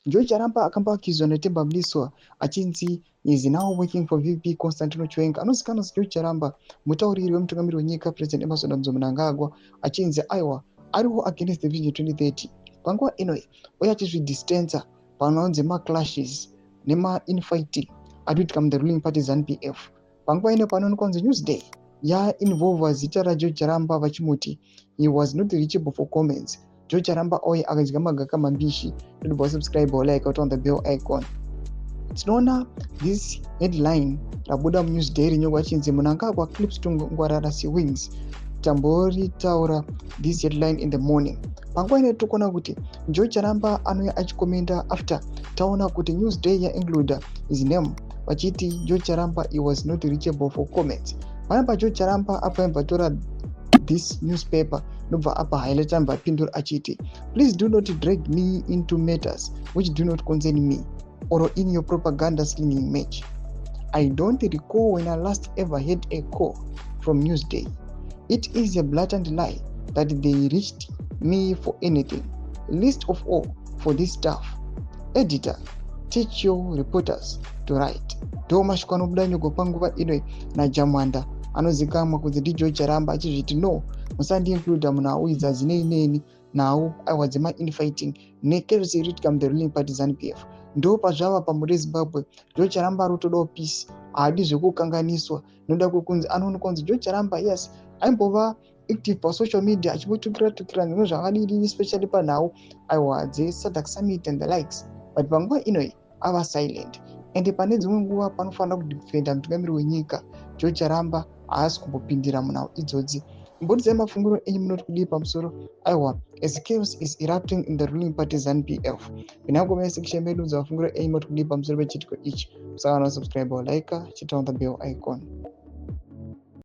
George Charamba akamba akizwa neTemba Mliswa achinzi is now working for VP Constantino Chiwenga. Anozikanwa George Charamba mutauriri wemutungamiri wenyika President Emerson Mnangagwa achinzi aiwa ariwo against the Vision 2030. Panguva ino uye achizvidistensa panonzi maclashes infighting arikuitika the ruling party ZANU-PF. Panguva ino panoonekwa kunzi Newsday involve zita raJohn Charamba vachimuti he was not reachable for comments. John Charamba oye akadya magaka mambishi. Don't subscribe or like out on the bell icon. Tinoona this headline rabuda muNewsday rinyogwa chinzi mnangagwa clips tungwarara wings. Tambori taura this headline in the morning. Panguva ino tokona kuti John Charamba anouya achikomenda after taona kuti Newsday include his name vachiti John Charamba he was not reachable for comments. Panapa John Charamba apa tora this newspaper nobva apa highlighter mbapindura achiti please do not drag me into matters which do not concern me or in your propaganda slinging match. I don't recall when I last ever had a call from Newsday. It is a blatant lie that they reached me for anything. Least of all for this stuff. Editor, teach your reporters to write. Domashikwa nobuda nyogwa panguva ino naJamwanda anozikamwa kunzi ndiJohn Charamba achizviti no musandiincluda munhau idzi hazinei nhau aiwa dzema-infighting nekeresi iriitika the ruling party ZANU-PF. Ndo pazvava pamuri Zimbabwe John Charamba arotodawo peace haadi zvekukanganiswa noda kwekunzi anoonekwa kunzi John Charamba yes aimbova active pasocial media achimbotukira zvimwe zvakadii especially panhau aiwa dzeSADC summit and the likes, but panguva inoi ava silent ende pane dzimwe nguva panofanira kudifenda mutungamiri wenyika John Charamba haasi kumbopindira munhau idzodzi. Mbudzi mafunguro enyu munoti kudii pamusoro aiwa as chaos is erupting in the ruling party ZANU-PF. Pinangomira section medu dzamafunguro enyu munoti kudii pamusoro pechitiko ichi. Musakana subscribe or like chita on the bell icon.